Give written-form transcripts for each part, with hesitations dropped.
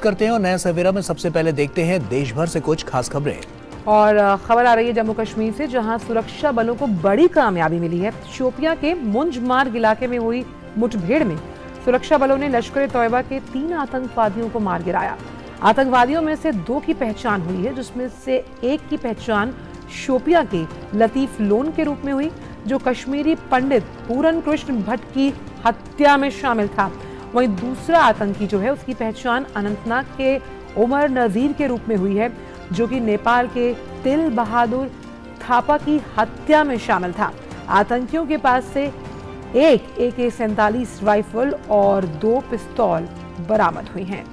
करते हैं और नया सवेरा में सबसे पहले देखते हैं देश भर से कुछ खास खबरें। और खबर आ रही है जम्मू कश्मीर से, जहां सुरक्षा बलों को बड़ी कामयाबी मिली है। शोपियां के मुंजमार्ग इलाके में हुई मुठभेड़ में सुरक्षा बलों ने लश्कर ए तौयबा के 3 आतंकवादियों को मार गिराया। आतंकवादियों में से 2 की पहचान हुई है, जिसमें से एक की पहचान शोपियां के लतीफ लोन के रूप में हुई, जो कश्मीरी पंडित पूरन कृष्ण भट्ट की हत्या में शामिल था। वहीं दूसरा आतंकी जो है, उसकी पहचान अनंतनाग के उमर नजीर के रूप में हुई है, जो कि नेपाल के तिल बहादुर थापा की हत्या में शामिल था। आतंकियों के पास से एक AK-47 राइफल और 2 पिस्तौल बरामद हुई हैं।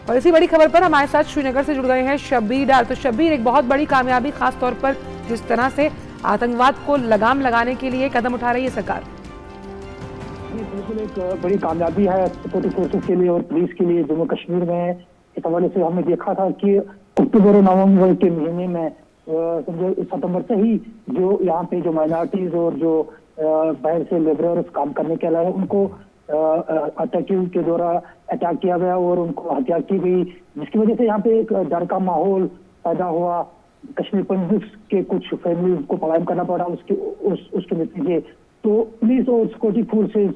और इसी बड़ी खबर पर हमारे साथ श्रीनगर से जुड़ गए हैं शब्बीर डार। तो शब्बीर, एक बहुत बड़ी कामयाबी, खास तौर पर जिस तरह से आतंकवाद को लगाम लगाने के लिए कदम उठा रही है सरकार। बिल्कुल एक बड़ी कामयाबी है सिक्योरिटी फोर्सेस के लिए और पुलिस के लिए जम्मू कश्मीर में। इस हवाले से हमने देखा था कि अक्टूबर और नवंबर के महीने में सितंबर से ही जो यहाँ पे जो माइनॉरिटीज और जो बाहर से लेबरर्स काम करने के अलावा उनको आतंकियों के द्वारा अटैक किया गया और उनको हत्या की गई, जिसकी वजह से यहाँ पे एक डर का माहौल पैदा हुआ। कश्मीर पंडित के कुछ फैमिली को पलायन करना पड़ा उसके नतीजे। तो पुलिस और सिक्योरिटी फोर्सेस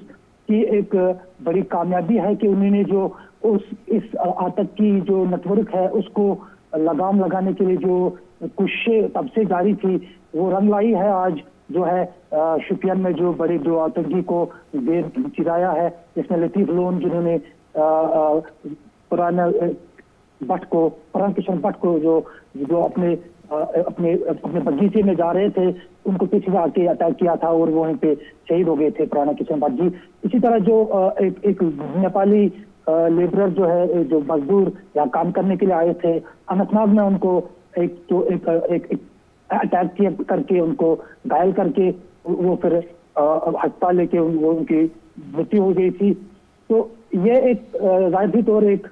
की एक बड़ी कामयाबी है कि उन्होंने जो इस आतंकी जो नेटवर्क है उसको लगाम लगाने के लिए जो कोशिशें तब से जारी थी वो रंग लाई है। आज जो है शोपियान में जो बड़े 2 आतंकी को देर चिराया है, जिसमें लतीफ लोन जिन्होंने पुरान किशन भट्ट को जो अपने बगीचे में जा रहे थे उनको पीछे से आके अटैक किया था और वो वहीं पे शहीद हो गए थे पुराना किशन भट्ट जी। इसी तरह जो एक नेपाली लेबरर जो है, जो मजदूर यहाँ काम करने के लिए आए थे, अनंतनाग में उनको एक अटैक करके उनको घायल करके वो फिर अस्पताल लेके उनकी मृत्यु हो गई थी। तो ये एक जाहिर तौर एक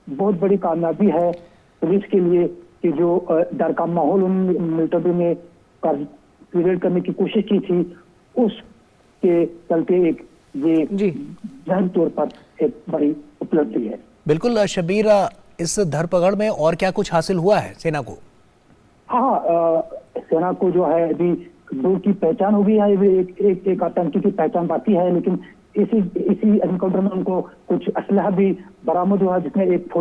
बहुत बड़ी कामयाबी है पुलिस के लिए कि जो डर का माहौल उन मिलिट्री ने क्रिएट करने की कोशिश की थी, उसके चलते एक ये जाहिर तौर पर एक बड़ी उपलब्धि है। बिल्कुल शब्बीर, इस धरपकड़ में और क्या कुछ हासिल हुआ है सेना को? हाँ, सेना को जो है अभी 2 की पहचान हो गई है। एक आतंकी की पहचान बाकी है, लेकिन इसी एनकाउंटर में उनको कुछ असलहा भी बरामद हुआ, जिसमें एक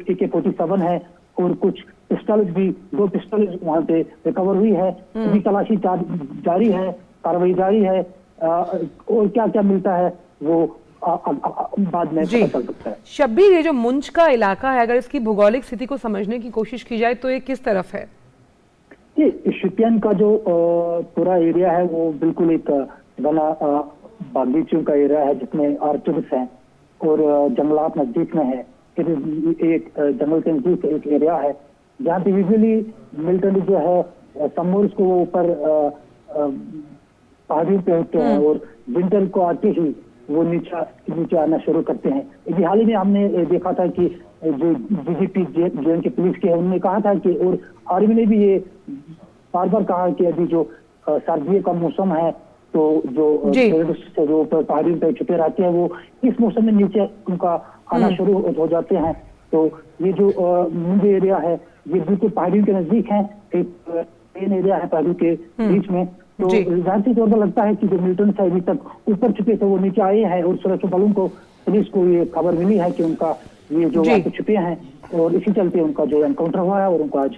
AK-47 है और कुछ पिस्टल भी 2 पिस्टल वहां पे रिकवर हुई है। अभी तलाशी जारी है, कार्रवाई जारी है और क्या क्या मिलता है वो बाद में पता चल सकता है। शब्बीर, ये जो मुंज का इलाका है, अगर इसकी भौगोलिक स्थिति को समझने की कोशिश की जाए तो ये किस तरफ है? ये शोपियान का जो पूरा एरिया है वो बिल्कुल एक घना बागीचों का एरिया है, जिसमें आर्चर्स हैं और जंगलात नजदीक में है। एक जंगल के नजदीक एक एरिया है जहाँ पे यूजुअली मिलिट्री जो है समर्स को ऊपर पहाड़ियों पे होते हैं और विंटर को आते ही वो नीचे आना शुरू करते हैं। अभी हाल ही में हमने देखा था कि जो DGP जेएन के पुलिस के, उन्होंने कहा था कि और आर्मी ने भी ये बार बार कहा कि अभी जो सर्दियों का मौसम है तो जो ऊपर पहाड़ियों पे छुपे रहते हैं वो इस मौसम में नीचे उनका आना शुरू हो जाते हैं। तो ये जो मुंज एरिया है ये बिल्कुल पहाड़ियों के नजदीक है, एक प्लेन एरिया है पहाड़ियों के बीच में। तो जाहिर तौर पर लगता है कि जो मिलिटेंट से अभी तक ऊपर छुपे थे वो नीचे आए हैं और सुरक्षा बलों को, पुलिस को ये खबर मिली है कि उनका ये जो वहाँ पे छुपे हैं और इसी चलते उनका जो एनकाउंटर हुआ है और उनको आज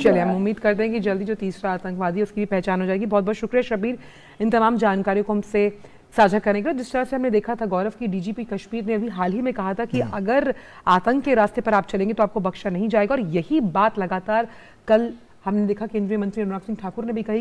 चलिए हम उम्मीद करते हैं कि जल्दी जो तीसरा आतंकवादी है उसकी भी पहचान हो जाएगी। बहुत बहुत शुक्रिया शब्बीर, इन तमाम जानकारियों को हमसे साझा करने के लिए। जिस तरह से हमने देखा था गौरव की DGP कश्मीर ने अभी हाल ही में कहा था कि अगर आतंक के रास्ते पर आप चलेंगे तो आपको बख्शा नहीं जाएगा, और यही बात लगातार कल हमने देखा केंद्रीय मंत्री अनुराग सिंह ठाकुर ने भी कही